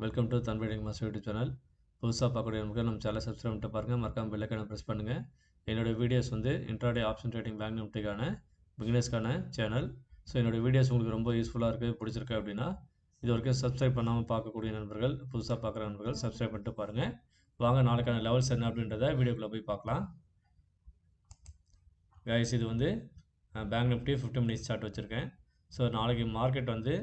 Welcome to தன் trading master YouTube channel. புதுசாக பார்க்கக்கூடிய நமக்கு நம்ம சேனலை சப்ஸ்கிரைப் பண்ணிட்டு பாருங்கள். மறக்காம பெல் ஐகானை ப்ரெஸ் பண்ணுங்கள். என்னோடய வீடியோஸ் வந்து இன்ட்ராடே ஆப்ஷன் ட்ரேடிங் பேங்க் நிஃப்டிக்கான பிகினர்ஸ்க்கான சேனல். ஸோ என்னோடய வீடியோஸ் உங்களுக்கு ரொம்ப யூஸ்ஃபுல்லாக இருக்குது, பிடிச்சிருக்கு அப்படின்னா இது வரைக்கும் சப்ஸ்கிரைப் பண்ணாமல் பார்க்கக்கூடிய நண்பர்கள், புதுசாக பார்க்குற நண்பர்கள் சப்ஸ்கிரைப் பண்ணிட்டு பாருங்கள். வாங்க நாளைக்கான லெவல்ஸ் என்ன அப்படின்றத வீடியோக்குள்ளே போய் பார்க்கலாம். கைஸ், இது வந்து பேங்க் நிஃப்டி 50 மினிட்ஸ் சார்ட் வச்சுருக்கேன். ஸோ நாளைக்கு மார்க்கெட் வந்து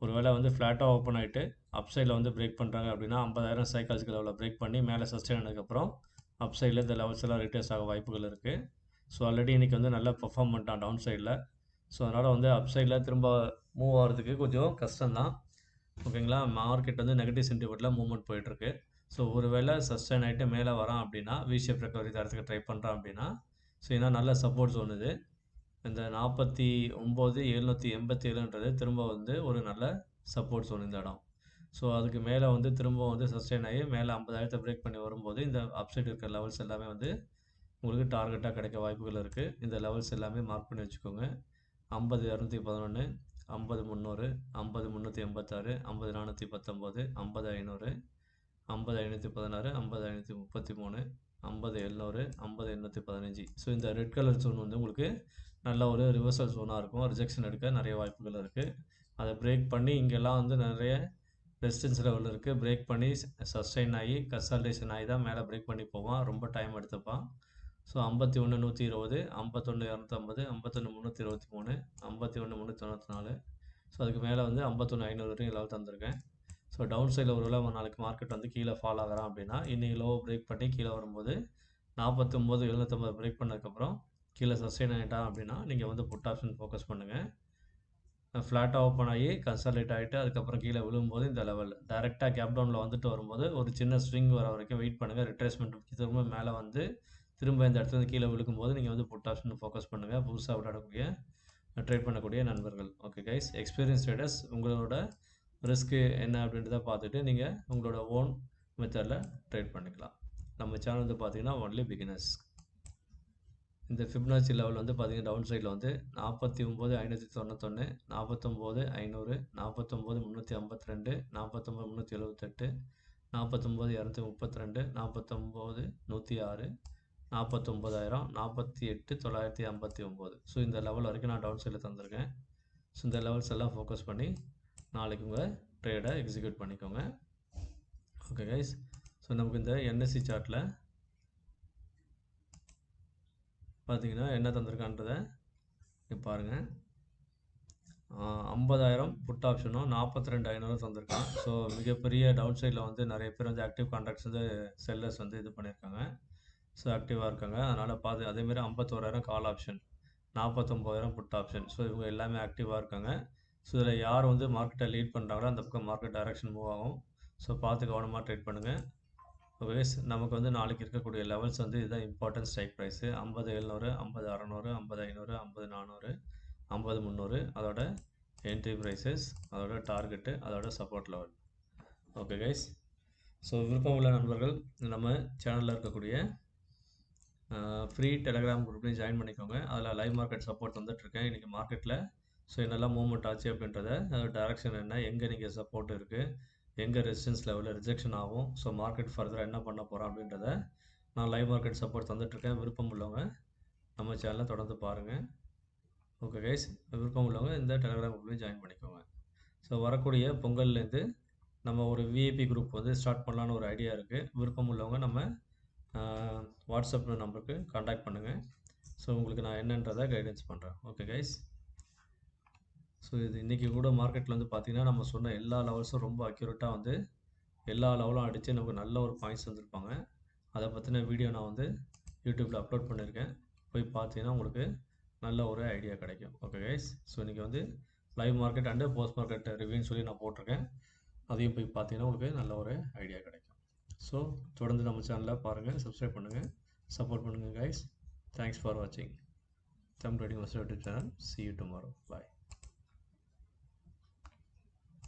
ஒரு வேளை வந்து ஃப்ளாட்டாக ஓப்பன் ஆகிட்டு அப் சைடில் வந்து பிரேக் பண்ணுறாங்க அப்படின்னா 50,000 சைக்காலஜிக்கல் லெவலில் பிரேக் பண்ணி மேலே சஸ்டெயின் ஆனதுக்கப்புறம் அப் சைடில் இந்த லெவல்ஸ் எல்லாம் ரிட்டர்ஸ் ஆக வாய்ப்புகள் இருக்குது. ஸோ ஆல்ரெடி இன்றைக்கி வந்து நல்லா பெர்ஃபார்ம் பண்ணிட்டான் டவுன் சைடில். ஸோ அதனால் வந்து அப் சைடில் திரும்ப மூவ் ஆகிறதுக்கு கொஞ்சம் கஷ்டம்தான். ஓகேங்களா, மார்க்கெட் வந்து நெகட்டிவ் சென்டிமெண்ட்டில் மூவ்மெண்ட் போயிட்டுருக்கு. ஸோ ஒரு வேளை சஸ்டெயின் ஆகிட்டு மேலே வரான் அப்படின்னா, விஷேப் ரெக்கவரி தரத்துக்கு ட்ரை பண்ணுறான் அப்படின்னா, ஸோ ஏன்னா நல்ல சப்போர்ட் ஜோன் இது. இந்த 49,787ன்றது திரும்ப வந்து ஒரு நல்ல சப்போர்ட் ஜோன் இந்த இடம். ஸோ அதுக்கு மேலே வந்து திரும்ப வந்து சஸ்டெயின் ஆகி மேலே 50,000 பிரேக் பண்ணி வரும்போது இந்த அப்சைட் இருக்கிற லெவல்ஸ் எல்லாமே வந்து உங்களுக்கு டார்கெட்டாக கிடைக்க வாய்ப்புகள் இருக்குது. இந்த லெவல்ஸ் எல்லாமே மார்க் பண்ணி வச்சுக்கோங்க. 50,211, 50,300, 50,386, 50,419, 50,500, 50,516, 50,533, 50,700, 50,815. ஸோ இந்த ரெட் கலர் ஜோன் வந்து உங்களுக்கு நல்ல ஒரு ரிவர்சல் ஜோனாக இருக்கும். ரிஜெக்ஷன் எடுக்க நிறைய வாய்ப்புகள் இருக்குது. அதை பிரேக் பண்ணி இங்கெல்லாம் வந்து நிறைய ரெசிஸ்டன்ஸ் லெவல் இருக்குது. பிரேக் பண்ணி சஸ்டெயின் ஆகி கன்சாலிடேஷன் ஆகி தான் மேலே பிரேக் பண்ணி போவான். ரொம்ப டைம் எடுத்துப்பான். ஸோ 51,120, 51,250, 51,323, 51,394. ஸோ அதுக்கு மேலே வந்து 51,500 வரைக்கும் லெவல் தந்திருக்கேன். ஸோ டவுன் சைடில் ஒரு வேளை நாளைக்கு மார்க்கெட் வந்து கீழே ஃபால் ஆகிறான் அப்படின்னா இன்றைக்கி லோ பிரேக் பண்ணி கீழே வரும்போது 49,750 பிரேக் பண்ணதுக்கப்புறம் கீழே சஸ்டெயின் ஆகிட்டான் அப்படின்னா நீங்கள் வந்து புட் ஆப்ஷன் ஃபோக்கஸ் பண்ணுங்கள். ஃப்ளாட்டாக ஓப்பன் ஆகி கன்சாலிடேட் ஆகிட்டு அதுக்கப்புறம் கீழே விழும்போது இந்த லெவல் டேரெக்டாக கேப் டவுனில் வந்துட்டு வரும்போது ஒரு சின்ன ஸ்விங் வர வரைக்கும் வெயிட் பண்ணுங்கள். ரிட்ரேஸ்மெண்ட் திரும்ப மேலே வந்து திரும்ப இந்த இடத்துல கீழே விழுக்கும்போது நீங்கள் வந்து புட் ஆப்ஷன் ஃபோக்கஸ் பண்ணுங்கள். புதுசாக விளையாடக்கூடிய ட்ரேட் பண்ணக்கூடிய நண்பர்கள். ஓகே கைஸ், எக்ஸ்பீரியன்ஸ் ட்ரேடர்ஸ் உங்களோட ரிஸ்க்கு என்ன அப்படின்றத பார்த்துட்டு நீங்கள் உங்களோட ஓன் மெத்தடில் ட்ரேட் பண்ணிக்கலாம். நம்ம சேனல் வந்து பார்த்தீங்கன்னா ஒன்லி பிகினர்ஸ். இந்த ஃபிப்னாச்சி லெவல் வந்து பார்த்தீங்கன்னா டவுன் சைடில் வந்து 49,591, 49,500, 49,352, 49,378, 49,232, 49,106, 49,000, 48,959. ஸோ இந்த லெவல் வரைக்கும் நான் டவுன் சைடில் தந்திருக்கேன். ஸோ இந்த லெவல்ஸ் எல்லாம் ஃபோக்கஸ் பண்ணி நாளைக்கு உங்கள் ட்ரேடை எக்ஸிக்யூட் பண்ணிக்கோங்க. ஓகே கைஸ், ஸோ நமக்கு இந்த என்எஸ்சி சார்ட்டில் பார்த்தீங்கன்னா என்ன தந்திருக்கான்றதை இப்போ பாருங்கள். 50,000 புட் ஆப்ஷனும் 42,500 தந்திருக்கான். ஸோ மிகப்பெரிய டவுன் சைடில் வந்து நிறைய பேர் வந்து ஆக்டிவ் கான்ட்ராக்ட்ஸ் வந்து செல்லர்ஸ் வந்து இது பண்ணியிருக்காங்க. ஸோ ஆக்டிவாக இருக்காங்க. அதனால் பார்த்து அதேமாரி 51,000 call option, 49,000 put option. So இவங்க எல்லாமே ஆக்டிவாக இருக்காங்க. ஸோ இதில் யார் வந்து மார்க்கெட்டை லீட் பண்ணுறாங்களோ அந்த பக்கம் மார்க்கெட் டைரக்ஷன் மூவ் ஆகும். ஸோ பார்த்து கவனமாக ட்ரேட் பண்ணுங்கள். ஓகே, நமக்கு வந்து நாளைக்கு இருக்கக்கூடிய லெவல்ஸ் வந்து இதுதான் இம்பார்ட்டன்ட் ஸ்ட்ரைக் ப்ரைஸு. 50,700, 50,600, 50,500, 50,400, 50,300 அதோட என்ட்ரி ப்ரைஸஸ், அதோட டார்கெட்டு, அதோட support level. Okay guys, so விருப்பம் உள்ள நண்பர்கள் நம்ம சேனலில் இருக்கக்கூடிய ஃப்ரீ டெலகிராம் குரூப்லேயும் ஜாயின் பண்ணிக்கோங்க. அதில் லைவ் மார்க்கெட் சப்போர்ட் வந்துட்டுருக்கேன். இன்றைக்கி மார்க்கெட்டில் ஸோ என்னெல்லாம் மூவ்மெண்ட் ஆச்சு அப்படின்றத, டைரக்ஷன் என்ன, எங்கே நீங்கள் சப்போர்ட் இருக்குது, எங்கே ரெசிஸ்டன்ஸ் லெவலில் ரிஜெக்ஷன் ஆகும், ஸோ மார்க்கெட் ஃபர்தராக என்ன பண்ண போகிறோம் அப்படின்றத நான் லைவ் மார்க்கெட் சப்போர்ட் தந்துட்டுருக்கேன். விருப்பம் உள்ளவங்க நம்ம சேனலை தொடர்ந்து பாருங்கள். ஓகே கைஸ், விருப்பம் உள்ளவங்க இந்த டெலகிராம் குரூப்லேயும் ஜாயின் பண்ணிக்கோங்க. ஸோ வரக்கூடிய பொங்கல்லேருந்து நம்ம ஒரு விஐபி குரூப் வந்து ஸ்டார்ட் பண்ணலான்னு ஒரு ஐடியா இருக்குது. விருப்பம் உள்ளவங்க நம்ம வாட்ஸ்அப் நம்பருக்கு கான்டாக்ட் பண்ணுங்கள். ஸோ உங்களுக்கு நான் என்னன்றதை கைடன்ஸ் பண்ணுறேன். ஓகே கைஸ், ஸோ இது இன்றைக்கி கூட மார்க்கெட்டில் வந்து பார்த்திங்கன்னா நம்ம சொன்ன எல்லா லெவல்ஸும் ரொம்ப அக்யூரேட்டாக வந்து எல்லா லெவலும் அடித்து நமக்கு நல்ல ஒரு பாயிண்ட்ஸ் வந்திருப்பாங்க. அதை பற்றின வீடியோ நான் வந்து யூடியூப்பில் அப்லோட் பண்ணியிருக்கேன். போய் பார்த்தீங்கன்னா உங்களுக்கு நல்ல ஒரு ஐடியா கிடைக்கும். ஓகே கைஸ், ஸோ இன்றைக்கி வந்து live market and post market ரிவ்யூன்னு சொல்லி நான் போட்டிருக்கேன். அதையும் போய் பார்த்தீங்கன்னா உங்களுக்கு நல்ல ஒரு ஐடியா கிடைக்கும். ஸோ தொடர்ந்து நம்ம சேனலில் பாருங்கள், சப்ஸ்கிரைப் பண்ணுங்கள், சப்போர்ட் பண்ணுங்கள் கைஸ். தேங்க்ஸ் ஃபார் வாட்சிங் Dhan trading master YouTube channel. See you tomorrow. Bye.